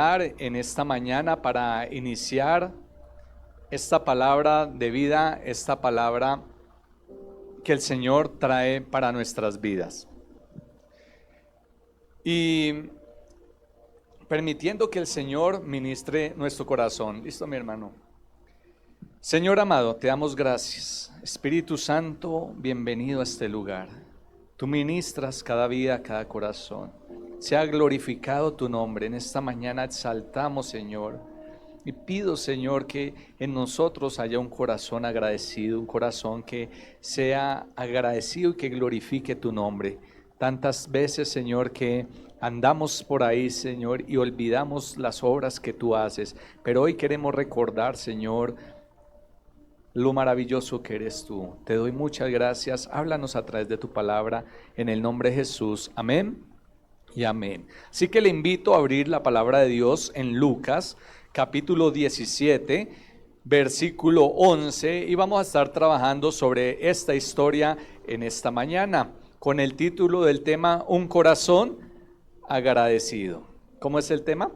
En esta mañana para iniciar esta palabra de vida, esta palabra que el Señor trae para nuestras vidas. Y permitiendo que el Señor ministre nuestro corazón. ¿Listo, mi hermano? Señor amado, te damos gracias. Espíritu Santo, bienvenido a este lugar. Tú ministras cada vida, cada corazón. Sea glorificado tu nombre. En esta mañana exaltamos, Señor, y pido, Señor, que en nosotros haya un corazón agradecido, un corazón que sea agradecido y que glorifique tu nombre. Tantas veces, Señor, que andamos por ahí, Señor, y olvidamos las obras que tú haces, pero hoy queremos recordar, Señor, lo maravilloso que eres tú. Te doy muchas gracias. Háblanos a través de tu palabra, en el nombre de Jesús. Amén y amén. Así que le invito a abrir la palabra de Dios en Lucas, capítulo 17, versículo 11, y vamos a estar trabajando sobre esta historia en esta mañana, con el título del tema, Un corazón agradecido. ¿Cómo es el tema?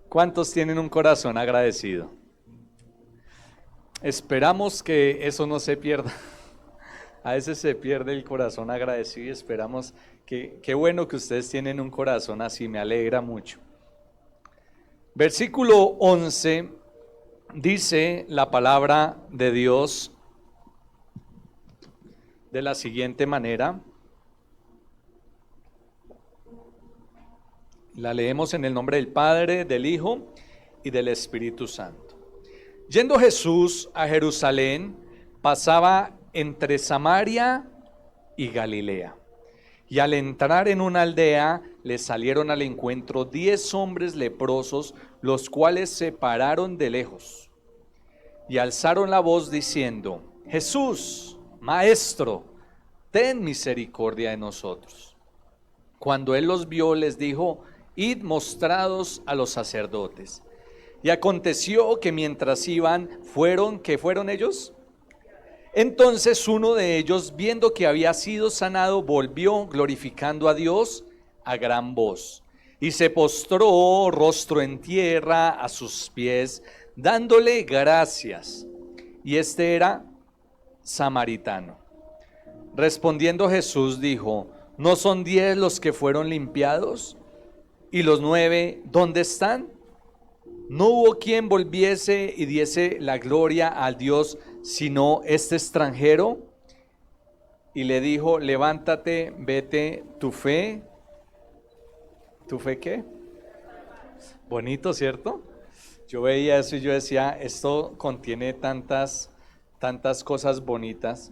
¿Cuántos tienen un corazón agradecido? Esperamos que eso no se pierda. A veces se pierde el corazón agradecido y esperamos que, qué bueno que ustedes tienen un corazón así, me alegra mucho. Versículo 11 dice la palabra de Dios de la siguiente manera. La leemos en el nombre del Padre, del Hijo y del Espíritu Santo. Yendo Jesús a Jerusalén, pasaba entre Samaria y Galilea. Y al entrar en una aldea, le salieron al encuentro 10 hombres leprosos, los cuales se pararon de lejos y alzaron la voz diciendo: Jesús, Maestro, ten misericordia de nosotros. Cuando él los vio, les dijo: Id mostrados a los sacerdotes. Y aconteció que mientras iban, ¿qué fueron ellos? Entonces uno de ellos, viendo que había sido sanado, volvió glorificando a Dios a gran voz, y se postró rostro en tierra a sus pies, dándole gracias. Y este era samaritano. Respondiendo Jesús dijo: ¿no son 10 los que fueron limpiados? ¿Y los 9 dónde están? No hubo quien volviese y diese la gloria al Dios, sino este extranjero. Y le dijo: levántate, vete, ¿tu fe qué? Bonito, ¿cierto? Yo veía eso y yo decía, esto contiene tantas cosas bonitas.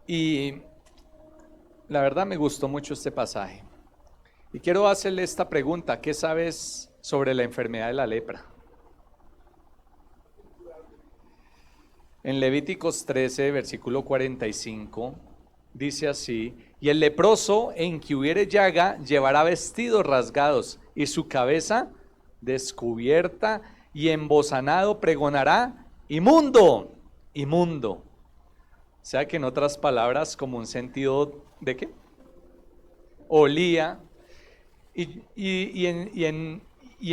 Y la verdad me gustó mucho este pasaje. Y quiero hacerle esta pregunta: ¿qué sabes sobre la enfermedad de la lepra? En Levíticos 13, versículo 45, dice así: y el leproso en que hubiere llaga llevará vestidos rasgados y su cabeza descubierta, y embozanado pregonará: inmundo, inmundo. O sea que en otras palabras, como un sentido de ¿qué? Olía, y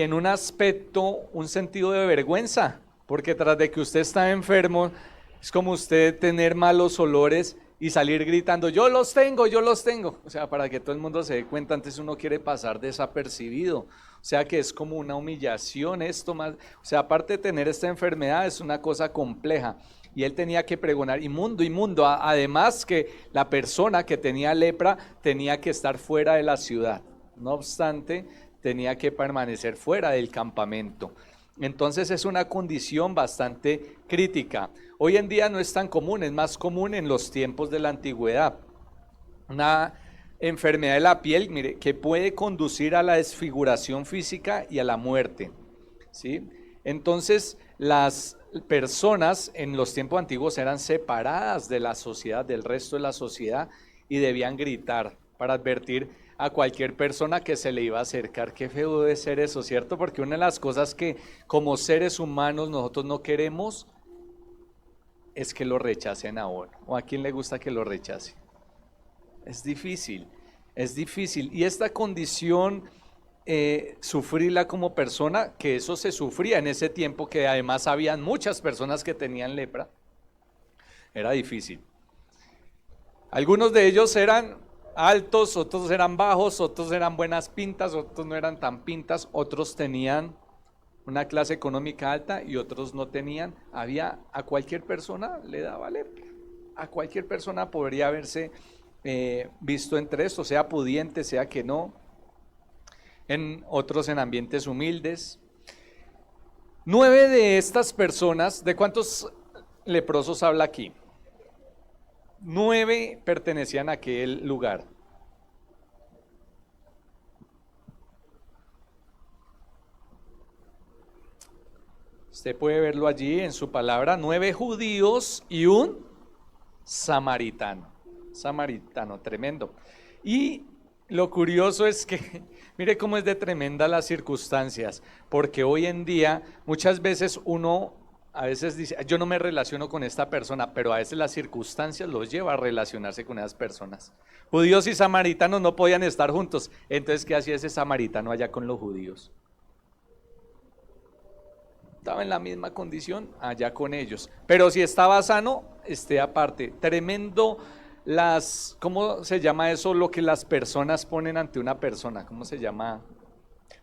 en un aspecto, un sentido de vergüenza, porque tras de que usted está enfermo, es como usted tener malos olores y salir gritando: yo los tengo, yo los tengo. O sea, para que todo el mundo se dé cuenta, antes uno quiere pasar desapercibido. O sea que es como una humillación esto más. O sea, aparte de tener esta enfermedad, es una cosa compleja. Y él tenía que pregonar: inmundo, inmundo. Además que la persona que tenía lepra tenía que estar fuera de la ciudad. No obstante, tenía que permanecer fuera del campamento. Entonces es una condición bastante crítica. Hoy en día no es tan común, es más común en los tiempos de la antigüedad. Una enfermedad de la piel, mire, que puede conducir a la desfiguración física y a la muerte, ¿sí? Entonces las personas en los tiempos antiguos eran separadas de la sociedad, del resto de la sociedad, y debían gritar para advertir a cualquier persona que se le iba a acercar. Qué feo debe ser eso, ¿cierto? Porque una de las cosas que como seres humanos nosotros no queremos es que lo rechacen a uno. ¿O a quién le gusta que lo rechace? Es difícil. Es difícil. Y esta condición, sufrirla como persona, que eso se sufría en ese tiempo, que además habían muchas personas que tenían lepra, era difícil. Algunos de ellos eran altos, otros eran bajos, otros eran buenas pintas, otros no eran tan pintas, otros tenían una clase económica alta y otros no tenían. A cualquier persona le daba lepra. A cualquier persona podría haberse visto entre esto, sea pudiente, sea que no. En otros en ambientes humildes. 9 de estas personas, ¿de cuántos leprosos habla aquí? 9 pertenecían a aquel lugar. Usted puede verlo allí en su palabra: 9 judíos y un samaritano. Samaritano, tremendo. Y lo curioso es que, mire cómo es de tremenda las circunstancias, porque hoy en día muchas veces uno a veces dice, yo no me relaciono con esta persona, pero a veces las circunstancias los lleva a relacionarse con esas personas. Judíos y samaritanos no podían estar juntos, entonces ¿qué hacía ese samaritano allá con los judíos? Estaba en la misma condición allá con ellos, pero si estaba sano, esté aparte. Tremendo ¿cómo se llama eso? Lo que las personas ponen ante una persona, ¿cómo se llama?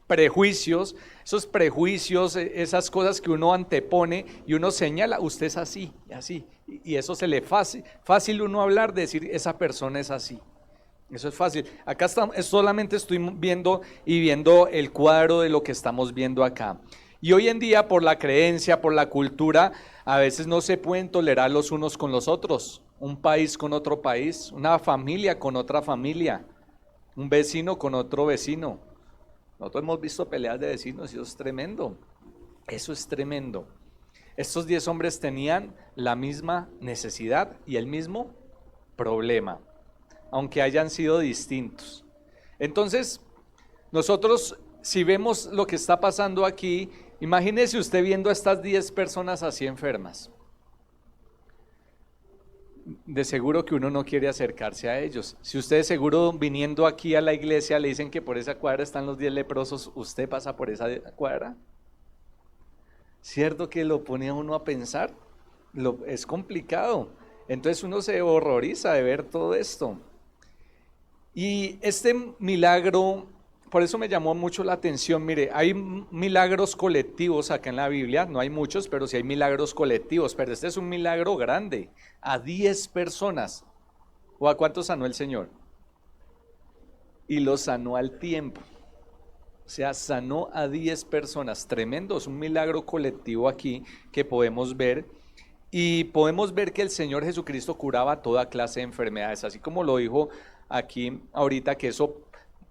Prejuicios, esos prejuicios, esas cosas que uno antepone y uno señala, usted es así, así, y eso se le fácil uno hablar, decir, esa persona es así. Eso es fácil. Acá solamente estoy viendo el cuadro de lo que estamos viendo acá. Y hoy en día, por la creencia, por la cultura, a veces no se pueden tolerar los unos con los otros. Un país con otro país, una familia con otra familia, un vecino con otro vecino. Nosotros hemos visto peleas de vecinos y eso es tremendo. Eso es tremendo. Estos 10 hombres tenían la misma necesidad y el mismo problema, aunque hayan sido distintos. Entonces, nosotros, si vemos lo que está pasando aquí, imagínese usted viendo a estas 10 personas así enfermas. De seguro que uno no quiere acercarse a ellos. Si usted de seguro viniendo aquí a la iglesia le dicen que por esa cuadra están los 10 leprosos, ¿usted pasa por esa cuadra? ¿Cierto que lo pone a uno a pensar? Es complicado. Entonces uno se horroriza de ver todo esto. Y este milagro, por eso me llamó mucho la atención. Mire, hay milagros colectivos acá en la Biblia, no hay muchos, pero sí hay milagros colectivos, pero este es un milagro grande, a 10 personas. ¿O a cuántos sanó el Señor? Y los sanó al tiempo. O sea, sanó a 10 personas, tremendo, es un milagro colectivo aquí que podemos ver. Y podemos ver que el Señor Jesucristo curaba toda clase de enfermedades, así como lo dijo aquí ahorita, que eso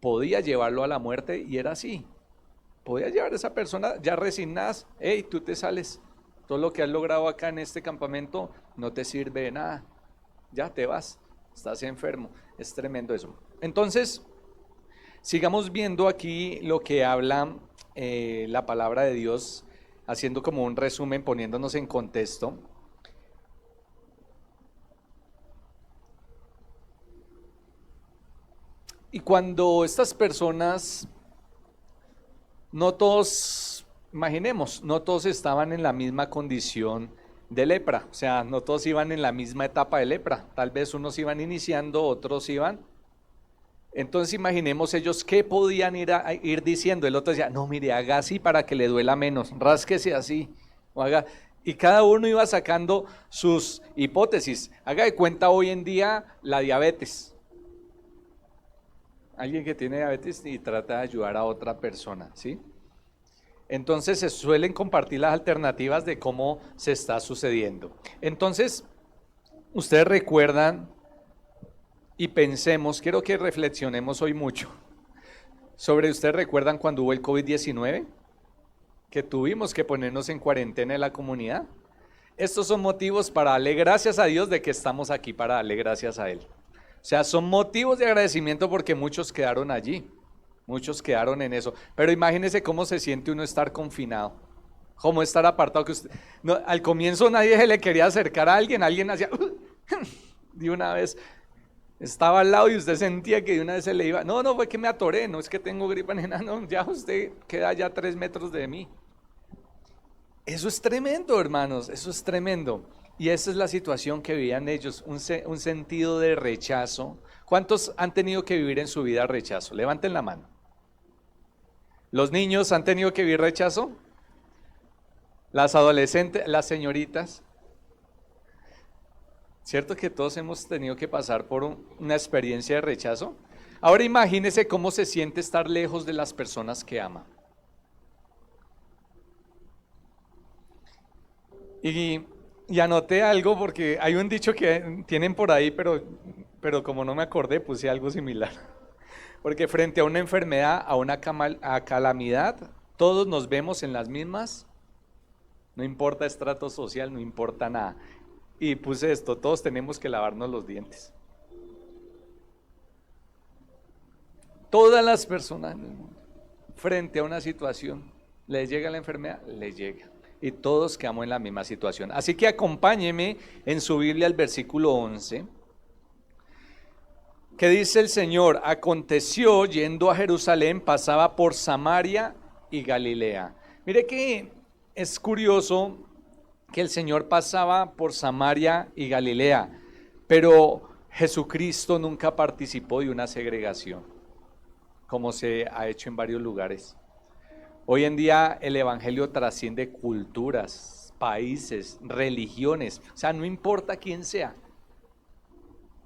podía llevarlo a la muerte, y era así. Podía llevar a esa persona ya resignada, hey, tú te sales, todo lo que has logrado acá en este campamento no te sirve de nada, ya te vas, estás enfermo. Es tremendo eso. Entonces, sigamos viendo aquí lo que habla la palabra de Dios, haciendo como un resumen, poniéndonos en contexto. Y cuando estas personas, no todos, imaginemos, no todos estaban en la misma condición de lepra, o sea, no todos iban en la misma etapa de lepra, tal vez unos iban iniciando, otros iban. Entonces imaginemos ellos qué podían ir diciendo. El otro decía, no, mire, haga así para que le duela menos, rásquese así, o haga. Y cada uno iba sacando sus hipótesis. Haga de cuenta hoy en día la diabetes. Alguien que tiene diabetes y trata de ayudar a otra persona, ¿sí? Entonces se suelen compartir las alternativas de cómo se está sucediendo. Entonces, ustedes recuerdan y pensemos, quiero que reflexionemos hoy mucho sobre, ¿ustedes recuerdan cuando hubo el COVID-19? Que tuvimos que ponernos en cuarentena en la comunidad. Estos son motivos para darle gracias a Dios de que estamos aquí, para darle gracias a Él. O sea, son motivos de agradecimiento porque muchos quedaron allí, muchos quedaron en eso. Pero imagínese cómo se siente uno estar confinado, cómo estar apartado. Que usted, no, al comienzo nadie se le quería acercar a alguien hacía de una vez. Estaba al lado y usted sentía que de una vez se le iba. No, no fue que me atoré, no es que tengo gripa, nena, no, ya usted queda ya 3 metros de mí. Eso es tremendo, hermanos, eso es tremendo. Y esa es la situación que vivían ellos, un sentido de rechazo. ¿Cuántos han tenido que vivir en su vida rechazo? Levanten la mano. ¿Los niños han tenido que vivir rechazo? ¿Las adolescentes, las señoritas? ¿Cierto que todos hemos tenido que pasar por una experiencia de rechazo? Ahora imagínese cómo se siente estar lejos de las personas que ama. Y anoté algo porque hay un dicho que tienen por ahí, pero como no me acordé, puse algo similar. Porque frente a una enfermedad, a una calamidad, todos nos vemos en las mismas, no importa estrato social, no importa nada. Y puse esto, todos tenemos que lavarnos los dientes. Todas las personas en el mundo, frente a una situación, les llega la enfermedad, les llega. Y todos quedamos en la misma situación. Así que acompáñeme en su Biblia al versículo 11, que dice el Señor: aconteció yendo a Jerusalén, pasaba por Samaria y Galilea. Mire que es curioso que el Señor pasaba por Samaria y Galilea, pero Jesucristo nunca participó de una segregación, como se ha hecho en varios lugares. Hoy en día el evangelio trasciende culturas, países, religiones, o sea, no importa quién sea,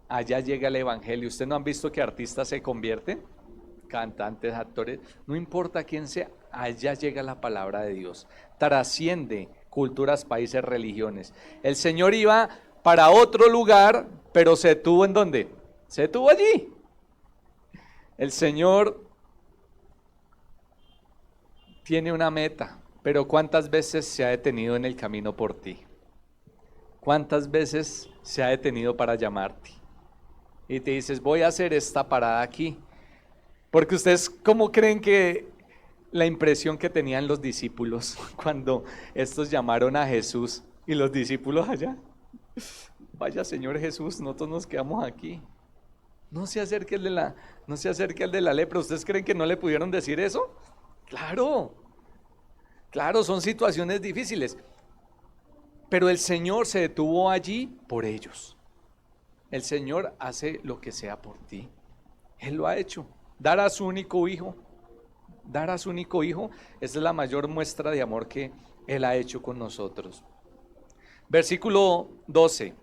allá llega el evangelio. ¿Ustedes no han visto que artistas se convierten? Cantantes, actores, no importa quién sea, allá llega la palabra de Dios, trasciende culturas, países, religiones. El Señor iba para otro lugar, pero se detuvo ¿en dónde? Se detuvo allí. El Señor tiene una meta, pero ¿cuántas veces se ha detenido en el camino por ti? ¿Cuántas veces se ha detenido para llamarte? Y te dices, voy a hacer esta parada aquí. Porque ustedes, ¿cómo creen que la impresión que tenían los discípulos cuando estos llamaron a Jesús y los discípulos allá? Vaya Señor Jesús, nosotros nos quedamos aquí. No se acerque al de la lepra. ¿Ustedes creen que no le pudieron decir eso? Claro, claro, son situaciones difíciles. Pero el Señor se detuvo allí por ellos. El Señor hace lo que sea por ti. Él lo ha hecho. Dar a su único hijo. Dar a su único hijo, esa es la mayor muestra de amor que Él ha hecho con nosotros. Versículo 12.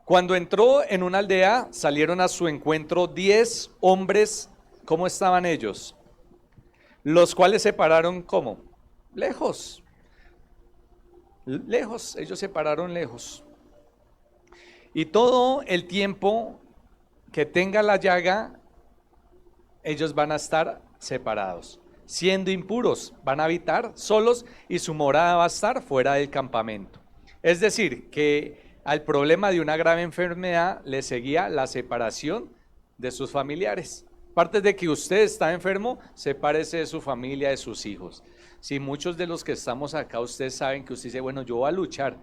Cuando entró en una aldea, salieron a su encuentro 10 hombres. ¿Cómo estaban ellos? Los cuales se pararon, ¿cómo? Lejos. Lejos, ellos se pararon lejos. Y todo el tiempo que tenga la llaga, ellos van a estar separados, siendo impuros, van a habitar solos y su morada va a estar fuera del campamento. Es decir, que al problema de una grave enfermedad le seguía la separación de sus familiares. Aparte de que usted está enfermo, sepárese de su familia, de sus hijos. Si muchos de los que estamos acá, ustedes saben que usted dice, bueno, yo voy a luchar,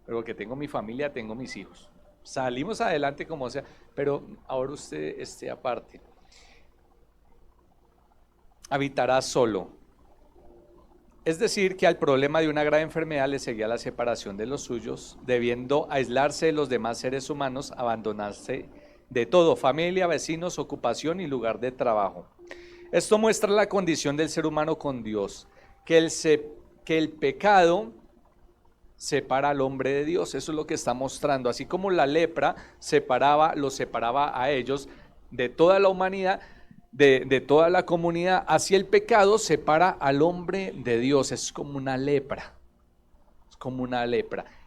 pero que tengo mi familia, tengo mis hijos. Salimos adelante como sea, pero ahora usted esté aparte. Habitará solo. Es decir, que al problema de una grave enfermedad le seguía la separación de los suyos, debiendo aislarse de los demás seres humanos, abandonarse de todo, familia, vecinos, ocupación y lugar de trabajo. Esto muestra la condición del ser humano con Dios, que el pecado separa al hombre de Dios. Eso es lo que está mostrando. Así como la lepra los separaba a ellos de toda la humanidad, de toda la comunidad, así el pecado separa al hombre de Dios. Es como una lepra,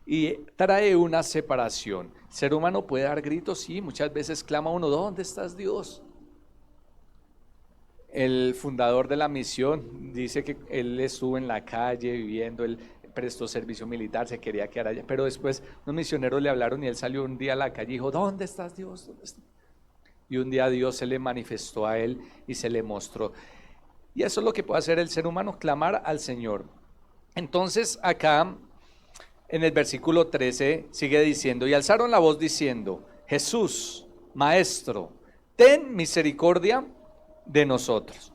y trae una separación. El ser humano puede dar gritos, sí, muchas veces clama uno, ¿dónde estás, Dios? El fundador de la misión dice que él estuvo en la calle viviendo, él prestó servicio militar, se quería quedar allá, pero después unos misioneros le hablaron y él salió un día a la calle y dijo, ¿dónde estás, Dios? ¿Dónde estás? Y un día Dios se le manifestó a él y se le mostró. Y eso es lo que puede hacer el ser humano, clamar al Señor. Entonces acá en el versículo 13 sigue diciendo, y alzaron la voz diciendo, Jesús, Maestro, ten misericordia de nosotros.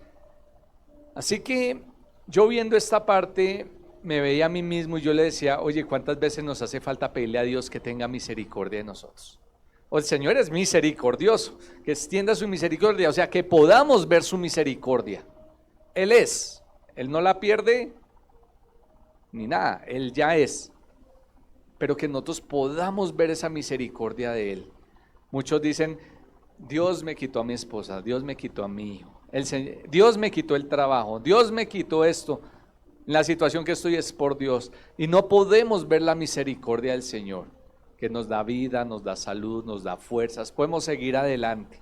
Así que yo viendo esta parte me veía a mí mismo y yo le decía, oye, ¿cuántas veces nos hace falta pedirle a Dios que tenga misericordia de nosotros? O el Señor es misericordioso, que extienda su misericordia, o sea, que podamos ver su misericordia. Él es, Él no la pierde ni nada, Él ya es. Pero que nosotros podamos ver esa misericordia de Él. Muchos dicen, Dios me quitó a mi esposa, Dios me quitó a mi hijo, Dios me quitó el trabajo, Dios me quitó esto. La situación que estoy es por Dios. Y no podemos ver la misericordia del Señor, que nos da vida, nos da salud, nos da fuerzas. Podemos seguir adelante.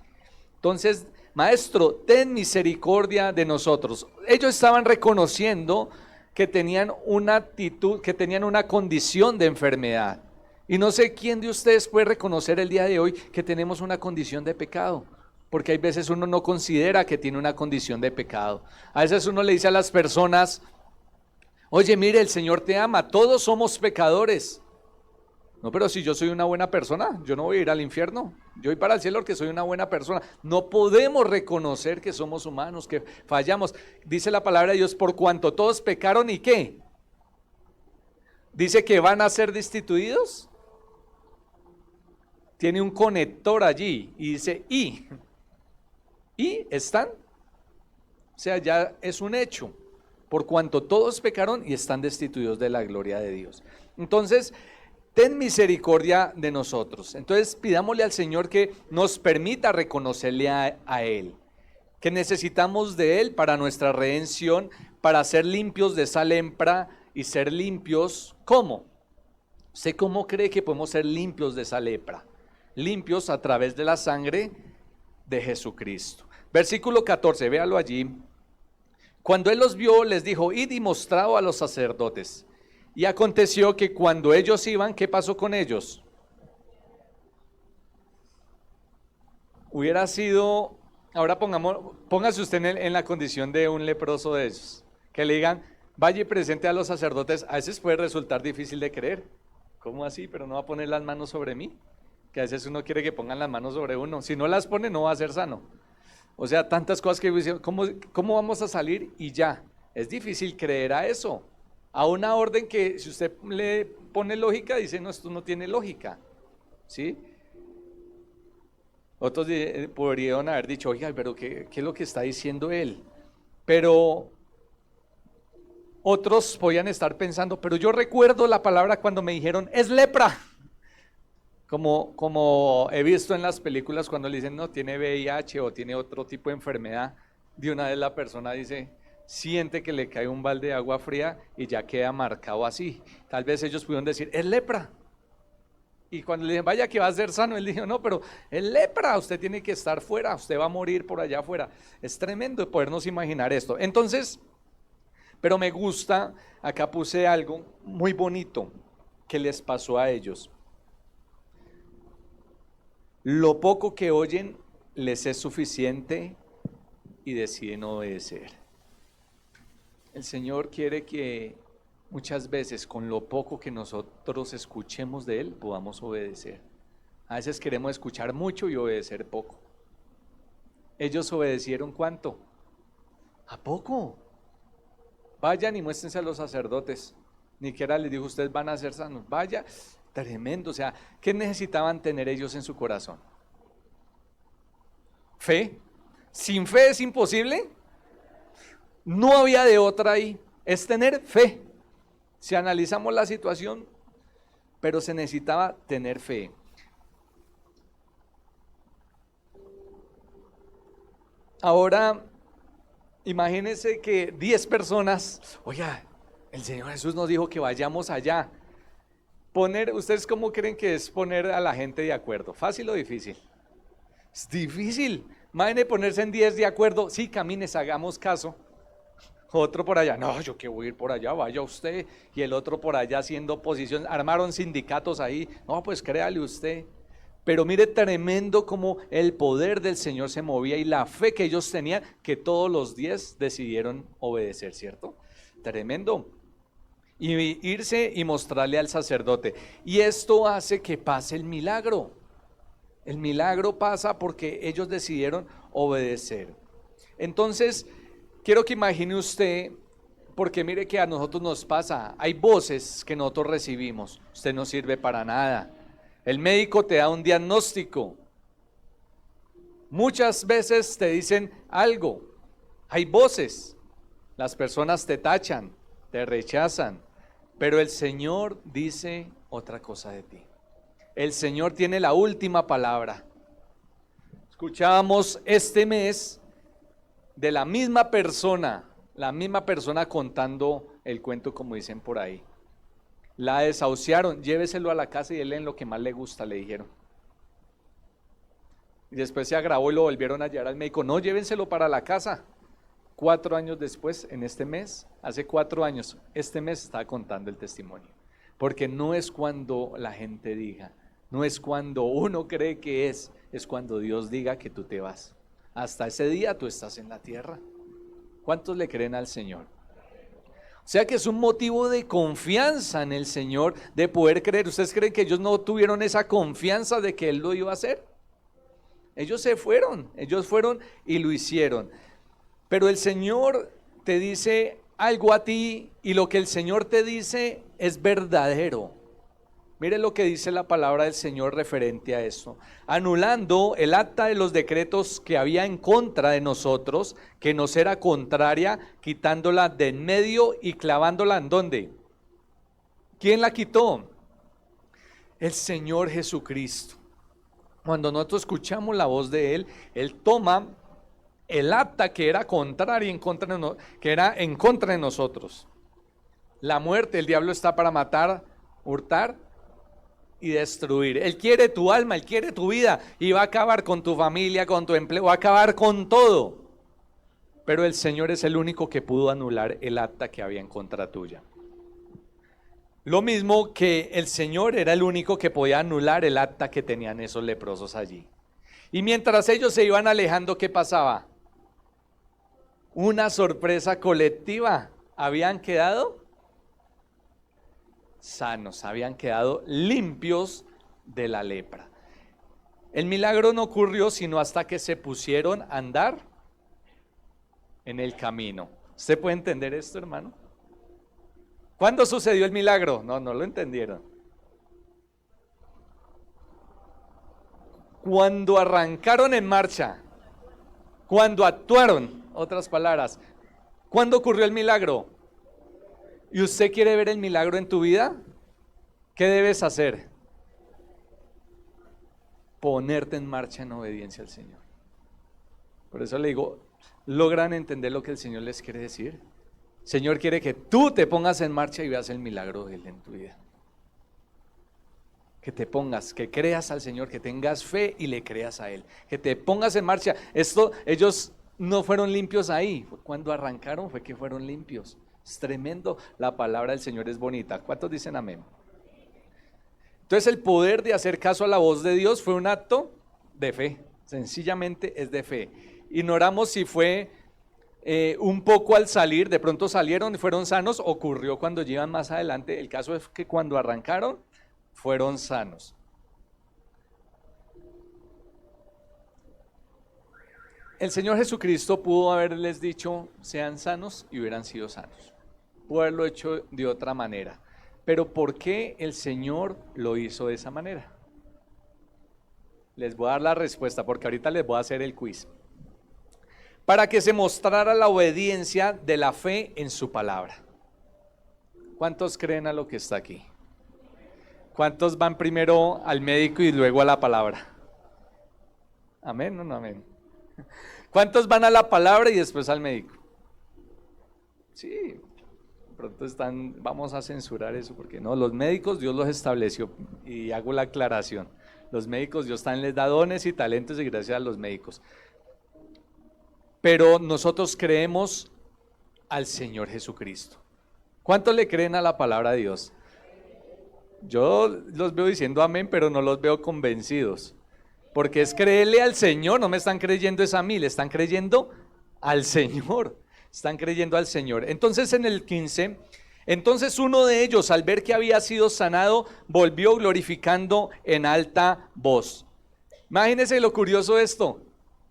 Entonces, Maestro, ten misericordia de nosotros. Ellos estaban reconociendo que tenían una actitud, que tenían una condición de enfermedad. Y no sé quién de ustedes puede reconocer el día de hoy que tenemos una condición de pecado. Porque hay veces uno no considera que tiene una condición de pecado. A veces uno le dice a las personas, oye, mire, el Señor te ama, todos somos pecadores. No, pero si yo soy una buena persona, yo no voy a ir al infierno, yo voy para el cielo porque soy una buena persona. No podemos reconocer que somos humanos, que fallamos. Dice la palabra de Dios, por cuanto todos pecaron, ¿y qué? Dice que van a ser destituidos. Tiene un conector allí y dice y están. O sea, ya es un hecho. Por cuanto todos pecaron y están destituidos de la gloria de Dios. Entonces, ten misericordia de nosotros. Entonces, pidámosle al Señor que nos permita reconocerle a Él. Que necesitamos de Él para nuestra redención, para ser limpios de esa lepra y ser limpios, ¿cómo? ¿Usted cómo cree que podemos ser limpios de esa lepra? Limpios a través de la sangre de Jesucristo. Versículo 14, véalo allí. Cuando él los vio, les dijo, id y mostrado a los sacerdotes. Y aconteció que cuando ellos iban, ¿qué pasó con ellos? Hubiera sido, ahora póngase usted en la condición de un leproso de ellos. Que le digan, vaya y presente a los sacerdotes. A veces puede resultar difícil de creer. ¿Cómo así? Pero no va a poner las manos sobre mí. Que a veces uno quiere que pongan las manos sobre uno. Si no las pone, no va a ser sano. O sea, tantas cosas que dicen, ¿cómo vamos a salir? Y ya, es difícil creer a eso. A una orden que si usted le pone lógica, dice, no, esto no tiene lógica. ¿Sí? Otros podrían haber dicho, oiga, pero ¿qué es lo que está diciendo él? Pero otros podían estar pensando, pero yo recuerdo la palabra cuando me dijeron, es lepra. Como he visto en las películas cuando le dicen, no, tiene VIH o tiene otro tipo de enfermedad, de una vez la persona dice, siente que le cae un balde de agua fría y ya queda marcado así. Tal vez ellos pudieron decir, es lepra. Y cuando le dicen, vaya que va a ser sano, él dijo, no, pero es lepra, usted tiene que estar fuera, usted va a morir por allá afuera. Es tremendo podernos imaginar esto. Entonces, pero me gusta, acá puse algo muy bonito que les pasó a ellos. Lo poco que oyen les es suficiente y deciden obedecer. El Señor quiere que muchas veces con lo poco que nosotros escuchemos de Él podamos obedecer. A veces queremos escuchar mucho y obedecer poco. Ellos obedecieron ¿cuánto? ¿A poco? Vayan y muéstrense a los sacerdotes. Ni siquiera les dijo, ustedes van a ser sanos. Vaya. Tremendo, o sea, ¿qué necesitaban tener ellos en su corazón? Fe. Sin fe es imposible. No había de otra ahí, es tener fe. Si analizamos la situación, pero se necesitaba tener fe. Ahora, imagínense que 10 personas, oiga, el Señor Jesús nos dijo que vayamos allá. ¿Ustedes cómo creen que es poner a la gente de acuerdo? ¿Fácil o difícil? Es difícil. Imagínense ponerse en 10 de acuerdo. Sí, camines, hagamos caso. Otro por allá, no, yo que voy a ir por allá, vaya usted. Y el otro por allá haciendo oposición. Armaron sindicatos ahí. No, pues créale usted. Pero mire tremendo como el poder del Señor se movía y la fe que ellos tenían, que todos los 10 decidieron obedecer, ¿cierto? Tremendo. Y irse y mostrarle al sacerdote. Y esto hace que pase el milagro. El milagro pasa porque ellos decidieron obedecer. Entonces, quiero que imagine usted, porque mire que a nosotros nos pasa, hay voces que nosotros recibimos, usted no sirve para nada. El médico te da un diagnóstico. Muchas veces te dicen algo, hay voces, las personas te tachan, te rechazan, pero el Señor dice otra cosa de ti. El Señor tiene la última palabra. Escuchábamos este mes de la misma persona contando el cuento, como dicen por ahí. La desahuciaron, lléveselo a la casa y él en lo que más le gusta, le dijeron. Y después se agravó y lo volvieron a llevar al médico. No, llévenselo para la casa. 4 años después, en este mes, hace 4 años, este mes estaba contando el testimonio. Porque no es cuando la gente diga, no es cuando uno cree que es cuando Dios diga que tú te vas. Hasta ese día tú estás en la tierra. ¿Cuántos le creen al Señor? O sea que es un motivo de confianza en el Señor, de poder creer. ¿Ustedes creen que ellos no tuvieron esa confianza de que Él lo iba a hacer? Ellos fueron y lo hicieron. Pero el Señor te dice algo a ti y lo que el Señor te dice es verdadero. Mire lo que dice la palabra del Señor referente a esto. Anulando el acta de los decretos que había en contra de nosotros, que nos era contraria, quitándola de en medio y clavándola ¿en dónde? ¿Quién la quitó? El Señor Jesucristo. Cuando nosotros escuchamos la voz de Él, Él toma el acta que era contraria, que era en contra de nosotros. La muerte, el diablo está para matar, hurtar y destruir. Él quiere tu alma, Él quiere tu vida y va a acabar con tu familia, con tu empleo, va a acabar con todo. Pero el Señor es el único que pudo anular el acta que había en contra tuya. Lo mismo que el Señor era el único que podía anular el acta que tenían esos leprosos allí. Y mientras ellos se iban alejando, ¿qué pasaba? Una sorpresa colectiva. Habían quedado sanos, habían quedado limpios de la lepra. El milagro no ocurrió sino hasta que se pusieron a andar en el camino. ¿Usted puede entender esto, hermano? ¿Cuándo sucedió el milagro? No lo entendieron. Cuando arrancaron en marcha, cuando actuaron, otras palabras. ¿Cuándo ocurrió el milagro? ¿Y usted quiere ver el milagro en tu vida? ¿Qué debes hacer? Ponerte en marcha en obediencia al Señor. Por eso le digo, ¿logran entender lo que el Señor les quiere decir? El Señor quiere que tú te pongas en marcha y veas el milagro de Él en tu vida. Que te pongas, que creas al Señor, que tengas fe y le creas a Él. Que te pongas en marcha. Ellos no fueron limpios ahí. Cuando arrancaron fue que fueron limpios. Es tremendo. La palabra del Señor es bonita. ¿Cuántos dicen amén? Entonces el poder de hacer caso a la voz de Dios fue un acto de fe. Sencillamente es de fe. Ignoramos si fue un poco al salir, de pronto salieron y fueron sanos. Ocurrió cuando llegan más adelante. El caso es que cuando arrancaron fueron sanos. El Señor Jesucristo pudo haberles dicho sean sanos y hubieran sido sanos. Pudo haberlo hecho de otra manera. Pero ¿por qué el Señor lo hizo de esa manera? Les voy a dar la respuesta porque ahorita les voy a hacer el quiz. Para que se mostrara la obediencia de la fe en su palabra. ¿Cuántos creen a lo que está aquí? ¿Cuántos van primero al médico y luego a la palabra? ¿Amén o no amén? ¿Cuántos van a la palabra y después al médico? Sí, de pronto vamos a censurar eso porque no, los médicos Dios los estableció y hago la aclaración. Los médicos Dios también les da dones y talentos y gracias a los médicos. Pero nosotros creemos al Señor Jesucristo. ¿Cuántos le creen a la palabra de Dios? Yo los veo diciendo amén, pero no los veo convencidos. Porque es creerle al Señor, no me están creyendo es a mí, le están creyendo al Señor. Están creyendo al Señor. Entonces en el 15, entonces uno de ellos al ver que había sido sanado, volvió glorificando en alta voz. Imagínense lo curioso de esto.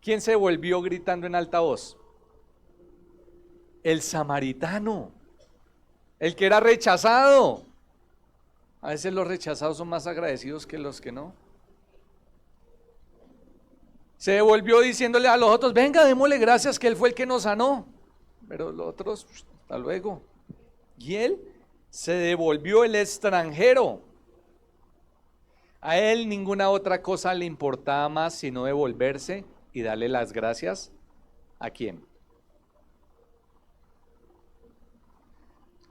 ¿Quién se volvió gritando en alta voz? El samaritano, el que era rechazado. A veces los rechazados son más agradecidos que los que no. Se devolvió diciéndole a los otros, venga, démosle gracias que él fue el que nos sanó. Pero los otros, hasta luego. Y él se devolvió, el extranjero. A él ninguna otra cosa le importaba más sino devolverse y darle las gracias. ¿A quién?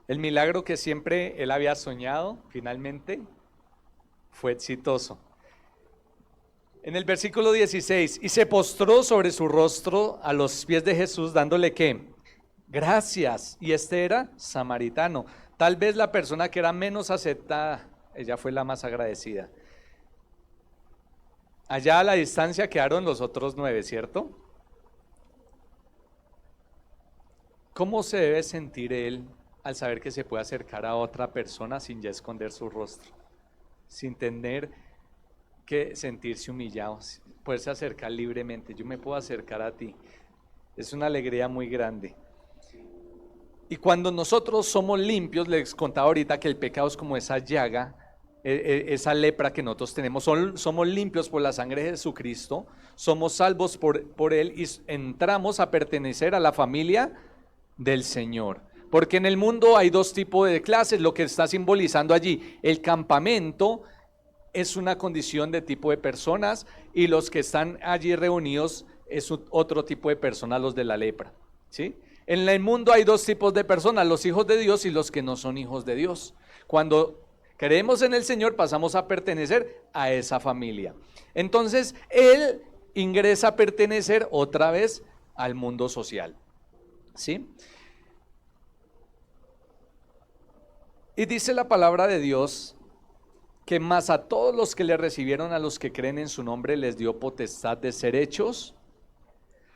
El milagro que siempre él había soñado, finalmente, fue exitoso. En el versículo 16, y se postró sobre su rostro a los pies de Jesús, dándole ¿qué? Gracias. Y este era samaritano. Tal vez la persona que era menos aceptada, ella fue la más agradecida. Allá a la distancia quedaron los otros 9, ¿cierto? ¿Cómo se debe sentir él al saber que se puede acercar a otra persona sin ya esconder su rostro? Sin tener que sentirse humillado, poderse acercar libremente. Yo me puedo acercar a ti. Es una alegría muy grande. Y cuando nosotros somos limpios, les contaba ahorita que el pecado es como esa llaga, esa lepra que nosotros tenemos. Somos limpios por la sangre de Jesucristo, somos salvos por Él y entramos a pertenecer a la familia del Señor. Porque en el mundo hay dos tipos de clases, lo que está simbolizando allí. El campamento es una condición de tipo de personas y los que están allí reunidos es otro tipo de personas, los de la lepra, ¿sí? En el mundo hay dos tipos de personas, los hijos de Dios y los que no son hijos de Dios. Cuando creemos en el Señor pasamos a pertenecer a esa familia. Entonces Él ingresa a pertenecer otra vez al mundo social, ¿sí? Y dice la palabra de Dios que más a todos los que le recibieron, a los que creen en su nombre, les dio potestad de ser hechos.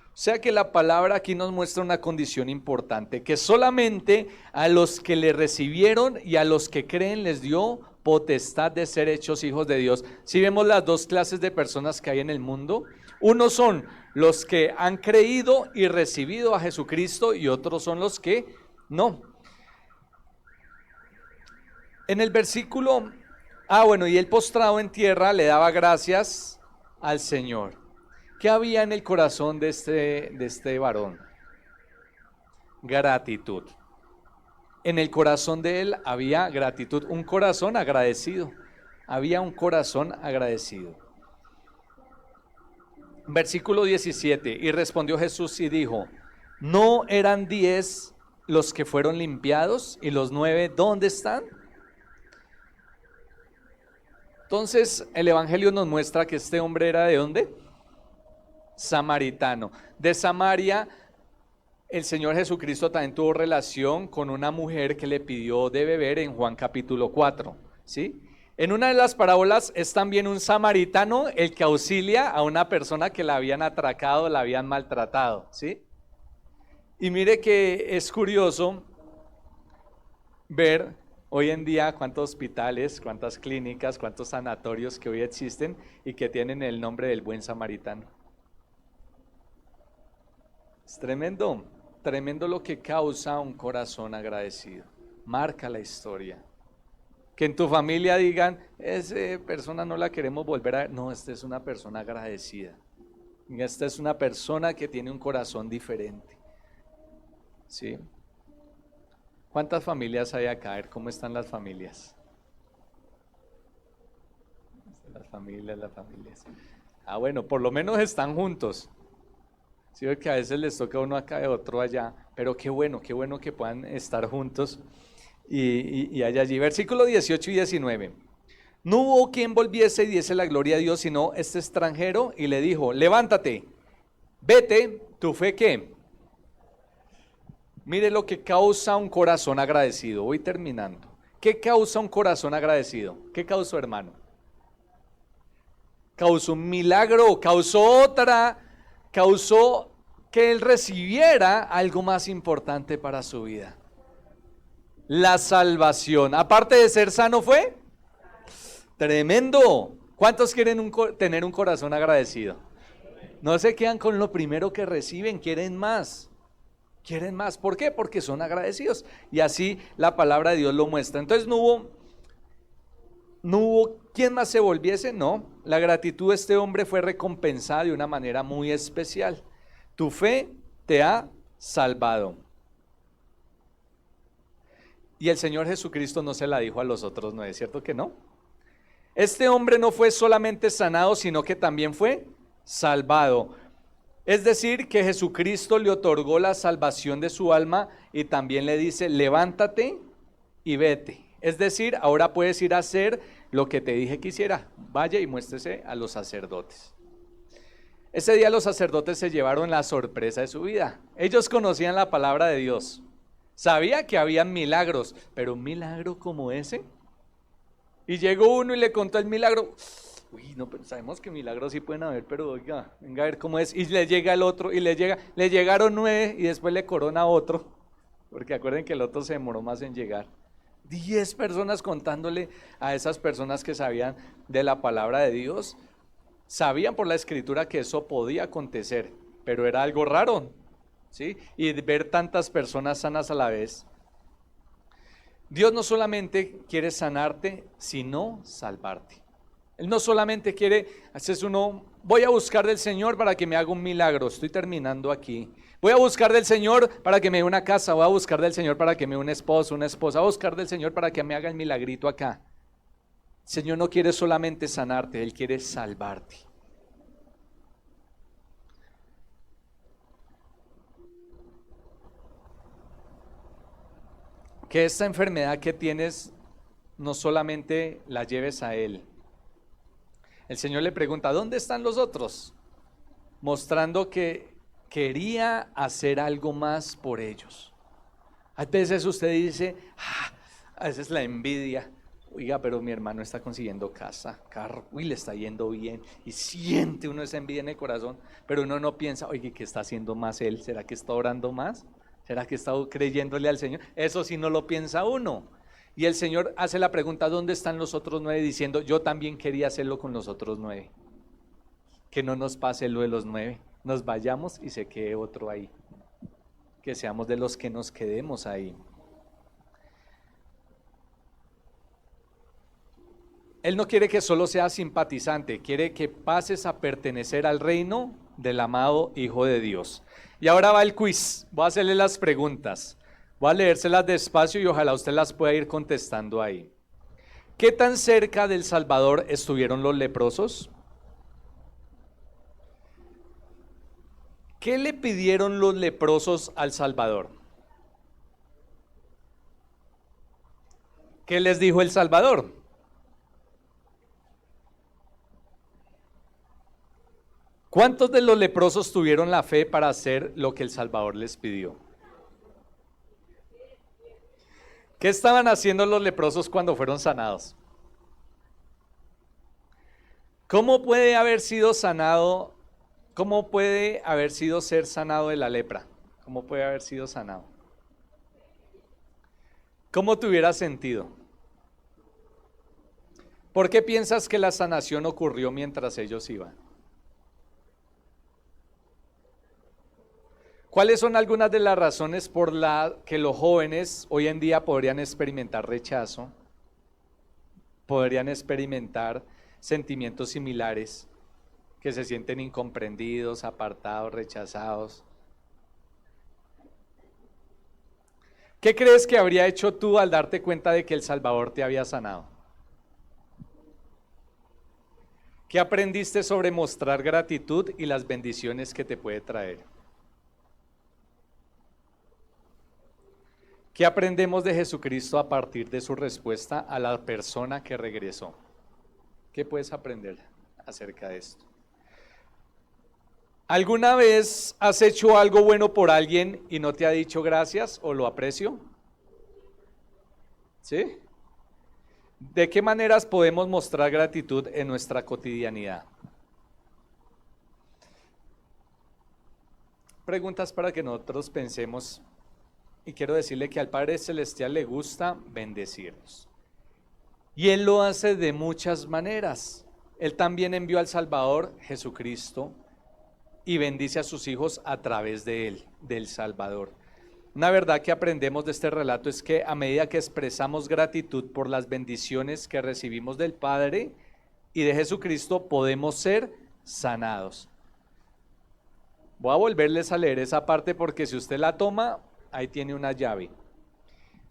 O sea que la palabra aquí nos muestra una condición importante, que solamente a los que le recibieron y a los que creen les dio potestad de ser hechos hijos de Dios. Si vemos las dos clases de personas que hay en el mundo, unos son los que han creído y recibido a Jesucristo y otros son los que no. En el versículo, y él postrado en tierra le daba gracias al Señor. ¿Qué había en el corazón de este varón? Gratitud. En el corazón de él había gratitud, un corazón agradecido. Había un corazón agradecido. Versículo 17, y respondió Jesús y dijo, ¿no eran 10 los que fueron limpiados y los 9 dónde están? Entonces el Evangelio nos muestra que este hombre era ¿de dónde? Samaritano. De Samaria, el Señor Jesucristo también tuvo relación con una mujer que le pidió de beber en Juan capítulo 4, ¿sí? En una de las parábolas es también un samaritano el que auxilia a una persona que la habían atracado, la habían maltratado, ¿sí? Y mire que es curioso ver hoy en día cuántos hospitales, cuántas clínicas, cuántos sanatorios que hoy existen y que tienen el nombre del buen samaritano. Es tremendo, tremendo lo que causa un corazón agradecido. Marca la historia. Que en tu familia digan, esa persona no la queremos volver a ver. No, esta es una persona agradecida. Esta es una persona que tiene un corazón diferente. ¿Sí? ¿Cuántas familias hay acá? A ver, ¿cómo están las familias? Las familias. Bueno, por lo menos están juntos. Sí, porque a veces les toca uno acá y otro allá, pero qué bueno que puedan estar juntos y allá allí. Versículo 18 y 19. No hubo quien volviese y diese la gloria a Dios, sino este extranjero, y le dijo, levántate, vete, ¿tu fe qué? Mire lo que causa un corazón agradecido. Voy terminando. ¿Qué causa un corazón agradecido? ¿Qué causó, hermano? Causó un milagro, causó que él recibiera algo más importante para su vida. La salvación. Aparte de ser sano, fue tremendo. ¿Cuántos quieren tener un corazón agradecido? No se quedan con lo primero que reciben, quieren más. Quieren más. ¿Por qué? Porque son agradecidos. Y así la palabra de Dios lo muestra. Entonces no hubo quien más se volviese, no. La gratitud de este hombre fue recompensada de una manera muy especial. Tu fe te ha salvado. Y el Señor Jesucristo no se la dijo a los otros 9, ¿cierto que no? Este hombre no fue solamente sanado, sino que también fue salvado. Es decir, que Jesucristo le otorgó la salvación de su alma y también le dice, levántate y vete. Es decir, ahora puedes ir a hacer lo que te dije que hiciera. Vaya y muéstrese a los sacerdotes. Ese día los sacerdotes se llevaron la sorpresa de su vida. Ellos conocían la palabra de Dios. Sabía que había milagros, pero un milagro como ese. Y llegó uno y le contó el milagro. Uy, no, pero sabemos que milagros sí pueden haber, pero oiga, venga a ver cómo es. Y le llega el otro, y le llegaron 9 y después le corona otro. Porque acuerden que el otro se demoró más en llegar. 10 personas contándole a esas personas que sabían de la palabra de Dios. Sabían por la escritura que eso podía acontecer, pero era algo raro, ¿sí? Y ver tantas personas sanas a la vez. Dios no solamente quiere sanarte, sino salvarte. Él no solamente quiere, voy a buscar del Señor para que me haga un milagro, estoy terminando aquí. Voy a buscar del Señor para que me dé una casa, voy a buscar del Señor para que me dé un esposo, una esposa, voy a buscar del Señor para que me haga el milagrito acá. El Señor no quiere solamente sanarte, Él quiere salvarte. Que esta enfermedad que tienes no solamente la lleves a Él. El Señor le pregunta, ¿dónde están los otros? Mostrando que quería hacer algo más por ellos. A veces usted dice, a veces la envidia. Oiga, pero mi hermano está consiguiendo casa, carro, le está yendo bien. Y siente uno esa envidia en el corazón, pero uno no piensa, oye, ¿qué está haciendo más él? ¿Será que está orando más? ¿Será que está creyéndole al Señor? Eso sí no lo piensa uno. Y el Señor hace la pregunta, ¿dónde están los otros 9? Diciendo, yo también quería hacerlo con los otros 9. Que no nos pase lo de los 9. Nos vayamos y se quede otro ahí. Que seamos de los que nos quedemos ahí. Él no quiere que solo seas simpatizante, quiere que pases a pertenecer al reino del amado Hijo de Dios. Y ahora va el quiz, voy a hacerle las preguntas. Voy a leérselas despacio y ojalá usted las pueda ir contestando ahí. ¿Qué tan cerca del Salvador estuvieron los leprosos? ¿Qué le pidieron los leprosos al Salvador? ¿Qué les dijo el Salvador? ¿Cuántos de los leprosos tuvieron la fe para hacer lo que el Salvador les pidió? ¿Qué estaban haciendo los leprosos cuando fueron sanados? ¿Cómo puede haber sido sanado? ¿Cómo puede haber sido ser sanado de la lepra? ¿Cómo puede haber sido sanado? ¿Cómo te hubieras sentido? ¿Por qué piensas que la sanación ocurrió mientras ellos iban? ¿Cuáles son algunas de las razones por las que los jóvenes hoy en día podrían experimentar rechazo? Podrían experimentar sentimientos similares, que se sienten incomprendidos, apartados, rechazados. ¿Qué crees que habría hecho tú al darte cuenta de que el Salvador te había sanado? ¿Qué aprendiste sobre mostrar gratitud y las bendiciones que te puede traer? ¿Qué aprendemos de Jesucristo a partir de su respuesta a la persona que regresó? ¿Qué puedes aprender acerca de esto? ¿Alguna vez has hecho algo bueno por alguien y no te ha dicho gracias o lo aprecio? ¿Sí? ¿De qué maneras podemos mostrar gratitud en nuestra cotidianidad? Preguntas para que nosotros pensemos. Y quiero decirle que al Padre Celestial le gusta bendecirnos. Y Él lo hace de muchas maneras. Él también envió al Salvador, Jesucristo, y bendice a sus hijos a través de él, del Salvador. Una verdad que aprendemos de este relato es que a medida que expresamos gratitud por las bendiciones que recibimos del Padre y de Jesucristo, podemos ser sanados. Voy a volverles a leer esa parte porque si usted la toma, ahí tiene una llave.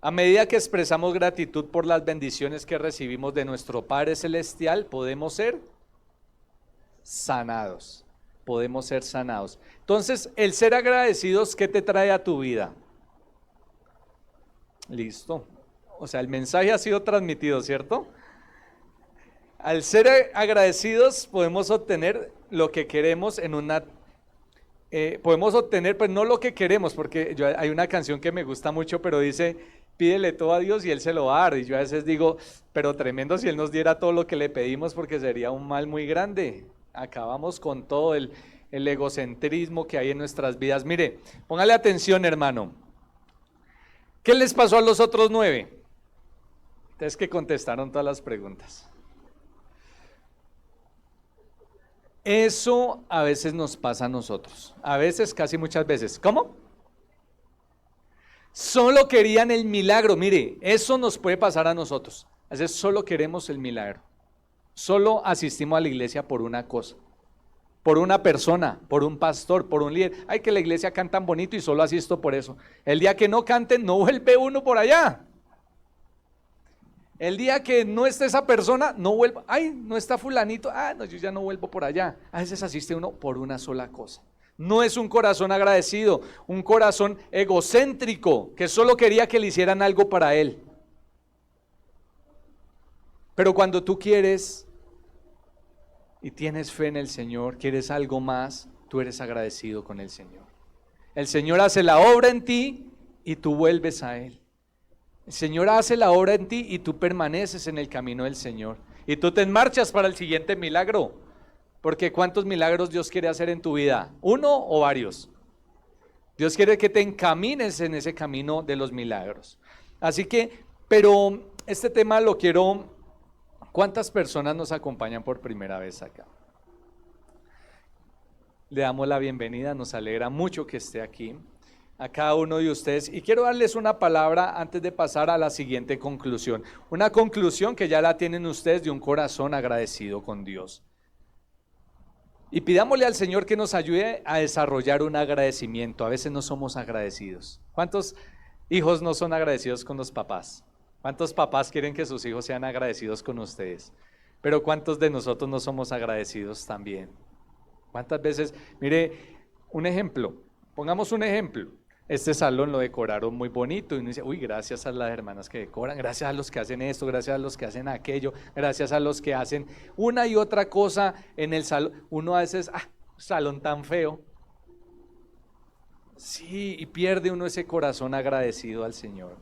A medida que expresamos gratitud por las bendiciones que recibimos de nuestro Padre Celestial, podemos ser sanados. Podemos ser sanados. Entonces, el ser agradecidos, ¿qué te trae a tu vida? Listo. O sea, el mensaje ha sido transmitido, ¿cierto? Al ser agradecidos podemos obtener lo que queremos en una... podemos obtener, pues no lo que queremos, porque hay una canción que me gusta mucho, pero dice, pídele todo a Dios y Él se lo va a dar. Y yo a veces digo, pero tremendo si Él nos diera todo lo que le pedimos, porque sería un mal muy grande. Acabamos con todo el egocentrismo que hay en nuestras vidas. Mire, póngale atención, hermano. ¿Qué les pasó a los otros 9? Ustedes que contestaron todas las preguntas. Eso a veces nos pasa a nosotros. A veces, casi muchas veces. ¿Cómo? Solo querían el milagro. Mire, eso nos puede pasar a nosotros. A veces solo queremos el milagro. Solo asistimos a la iglesia por una cosa, por una persona, por un pastor, por un líder. Ay, que la iglesia canta tan bonito y solo asisto por eso. El día que no canten, no vuelve uno por allá. El día que no esté esa persona, no vuelvo. Ay, no está fulanito. Ah, no, yo ya no vuelvo por allá. A veces asiste uno por una sola cosa. No es un corazón agradecido, un corazón egocéntrico que solo quería que le hicieran algo para él. Pero cuando tú quieres y tienes fe en el Señor, quieres algo más, tú eres agradecido con el Señor. El Señor hace la obra en ti y tú vuelves a Él. El Señor hace la obra en ti y tú permaneces en el camino del Señor. Y tú te marchas para el siguiente milagro. Porque ¿cuántos milagros Dios quiere hacer en tu vida? ¿Uno o varios? Dios quiere que te encamines en ese camino de los milagros. Así que, pero este tema lo quiero... ¿Cuántas personas nos acompañan por primera vez acá? Le damos la bienvenida, nos alegra mucho que esté aquí, a cada uno de ustedes. Y quiero darles una palabra antes de pasar a la siguiente conclusión. Una conclusión que ya la tienen ustedes de un corazón agradecido con Dios. Y pidámosle al Señor que nos ayude a desarrollar un agradecimiento. A veces no somos agradecidos. ¿Cuántos hijos no son agradecidos con los papás? ¿Cuántos papás quieren que sus hijos sean agradecidos con ustedes? Pero ¿cuántos de nosotros no somos agradecidos también? ¿Cuántas veces? Mire, un ejemplo, pongamos un ejemplo. Este salón lo decoraron muy bonito y uno dice, uy, gracias a las hermanas que decoran, gracias a los que hacen esto, gracias a los que hacen aquello, gracias a los que hacen una y otra cosa en el salón. Uno a veces, salón tan feo. Sí, y pierde uno ese corazón agradecido al Señor.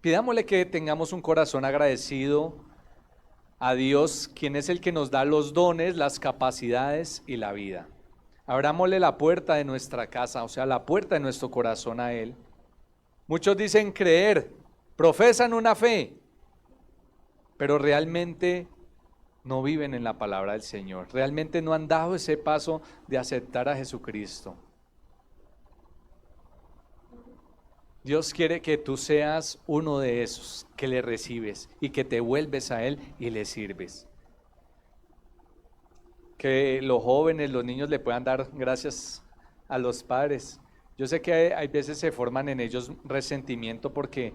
Pidámosle que tengamos un corazón agradecido a Dios, quien es el que nos da los dones, las capacidades y la vida. Abrámosle la puerta de nuestra casa, o sea, la puerta de nuestro corazón a Él. Muchos dicen creer, profesan una fe, pero realmente no viven en la palabra del Señor. Realmente no han dado ese paso de aceptar a Jesucristo. Dios quiere que tú seas uno de esos que le recibes y que te vuelves a Él y le sirves. Que los jóvenes, los niños le puedan dar gracias a los padres. Yo sé que hay veces se forman en ellos resentimiento porque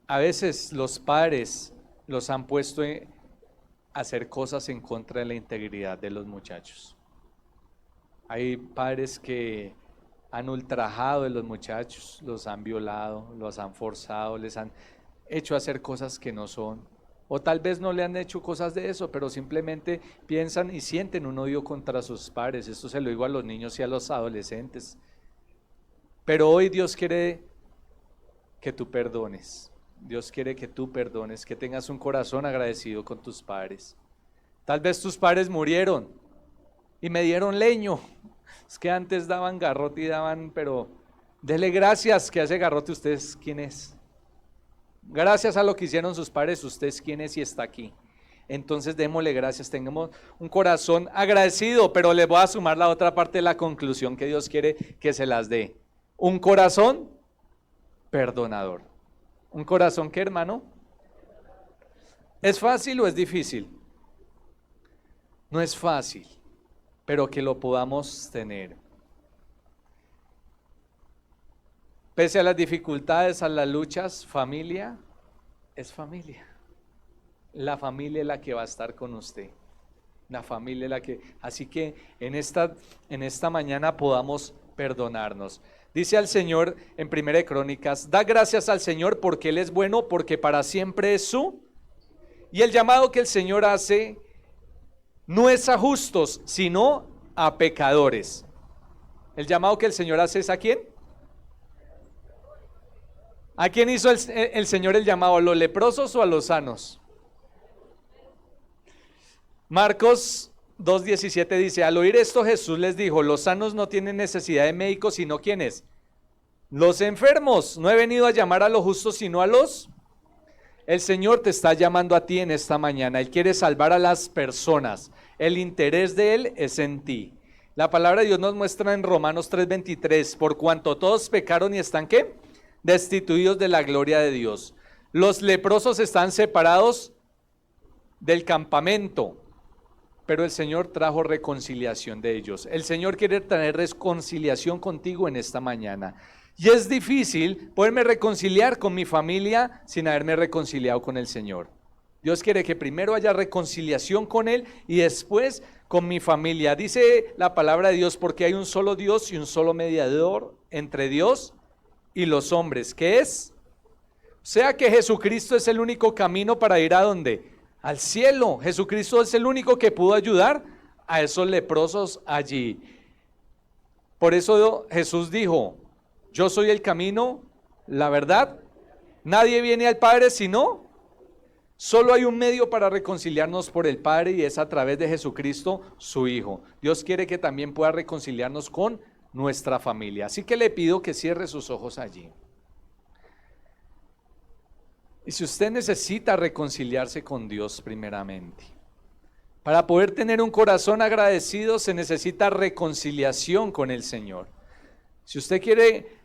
a veces los padres los han puesto a hacer cosas en contra de la integridad de los muchachos. Hay padres que han ultrajado a los muchachos, los han violado, los han forzado, les han hecho hacer cosas que no son. O tal vez no le han hecho cosas de eso, pero simplemente piensan y sienten un odio contra sus padres. Esto se lo digo a los niños y a los adolescentes. Pero hoy Dios quiere que tú perdones. Dios quiere que tú perdones, que tengas un corazón agradecido con tus padres. Tal vez tus padres murieron y me dieron leño. Es que antes daban garrote y daban, pero dele gracias que hace garrote. ¿Ustedes quién es? Gracias a lo que hicieron sus padres, usted es quien es y está aquí. Entonces démosle gracias, tengamos un corazón agradecido, pero les voy a sumar la otra parte de la conclusión que Dios quiere que se las dé. Un corazón perdonador. ¿Un corazón qué, hermano? ¿Es fácil o es difícil? No es fácil, pero que lo podamos tener. Pese a las dificultades, a las luchas, familia es familia. La familia es la que va a estar con usted. La familia es la que... Así que en esta mañana podamos perdonarnos. Dice al Señor en Primera de Crónicas, da gracias al Señor porque Él es bueno, porque para siempre es su... Y el llamado que el Señor hace no es a justos, sino a pecadores. El llamado que el Señor hace es ¿a quién? ¿A quién hizo el Señor el llamado? ¿A los leprosos o a los sanos? Marcos 2:17 dice, al oír esto Jesús les dijo, los sanos no tienen necesidad de médicos, sino ¿quiénes? Los enfermos. No he venido a llamar a los justos, sino a los... El Señor te está llamando a ti en esta mañana. Él quiere salvar a las personas. El interés de Él es en ti. La palabra de Dios nos muestra en Romanos 3:23, por cuanto todos pecaron y están ¿qué? Destituidos de la gloria de Dios. Los leprosos están separados del campamento, pero el Señor trajo reconciliación de ellos. El Señor quiere traer reconciliación contigo en esta mañana. Y es difícil poderme reconciliar con mi familia sin haberme reconciliado con el Señor. Dios quiere que primero haya reconciliación con Él y después con mi familia. Dice la palabra de Dios, porque hay un solo Dios y un solo mediador entre Dios y los hombres. ¿Qué es? O sea que Jesucristo es el único camino para ir ¿a dónde? Al cielo. Jesucristo es el único que pudo ayudar a esos leprosos allí. Por eso Jesús dijo, yo soy el camino, la verdad. Nadie viene al Padre sino, solo hay un medio para reconciliarnos por el Padre y es a través de Jesucristo, su Hijo. Dios quiere que también pueda reconciliarnos con nuestra familia. Así que le pido que cierre sus ojos allí. Y si usted necesita reconciliarse con Dios primeramente, para poder tener un corazón agradecido se necesita reconciliación con el Señor. Si usted quiere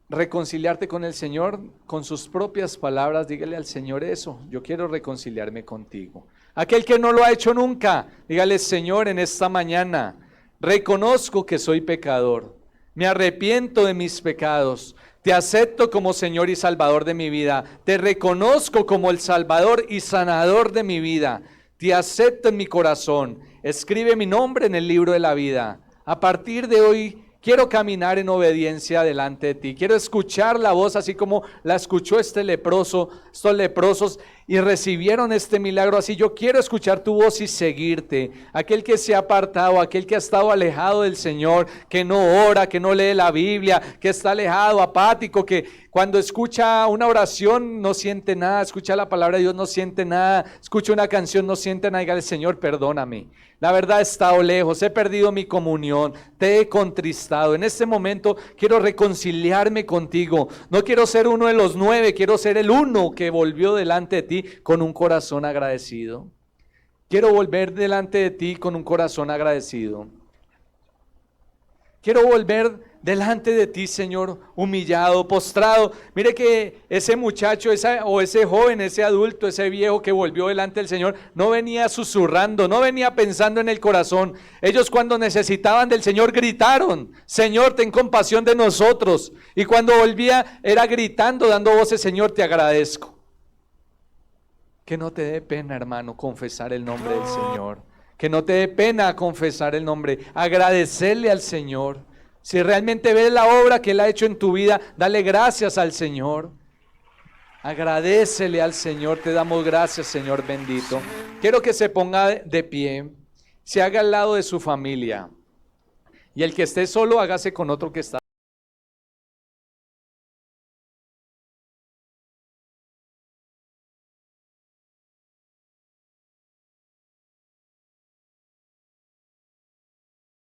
reconciliarte con el Señor, con sus propias palabras, dígale al Señor eso, yo quiero reconciliarme contigo. Aquel que no lo ha hecho nunca, dígale, Señor, en esta mañana, reconozco que soy pecador, me arrepiento de mis pecados, te acepto como Señor y Salvador de mi vida, te reconozco como el Salvador y Sanador de mi vida, te acepto en mi corazón, escribe mi nombre en el libro de la vida. A partir de hoy quiero caminar en obediencia delante de ti, quiero escuchar la voz así como la escuchó este leproso, estos leprosos y recibieron este milagro así. Yo quiero escuchar tu voz y seguirte. Aquel que se ha apartado, aquel que ha estado alejado del Señor, que no ora, que no lee la Biblia, que está alejado, apático, que cuando escucha una oración no siente nada, escucha la palabra de Dios no siente nada, escucha una canción no siente nada, dígale, Señor, perdóname. La verdad he estado lejos, he perdido mi comunión, te he contristado. En este momento quiero reconciliarme contigo. No quiero ser uno de los 9, quiero ser el uno que volvió delante de ti con un corazón agradecido. Quiero volver delante de ti con un corazón agradecido. Quiero volver delante de ti, Señor, humillado, postrado. Mire que ese muchacho, ese joven, ese adulto, ese viejo que volvió delante del Señor, no venía susurrando, no venía pensando en el corazón. Ellos cuando necesitaban del Señor gritaron, Señor, ten compasión de nosotros. Y cuando volvía era gritando, dando voces, Señor, te agradezco. Que no te dé pena, hermano, confesar el nombre del Señor. Que no te dé pena confesar el nombre, agradecerle al Señor. Si realmente ves la obra que Él ha hecho en tu vida, dale gracias al Señor. Agradécele al Señor, te damos gracias, Señor bendito. Quiero que se ponga de pie, se haga al lado de su familia. Y el que esté solo, hágase con otro que está.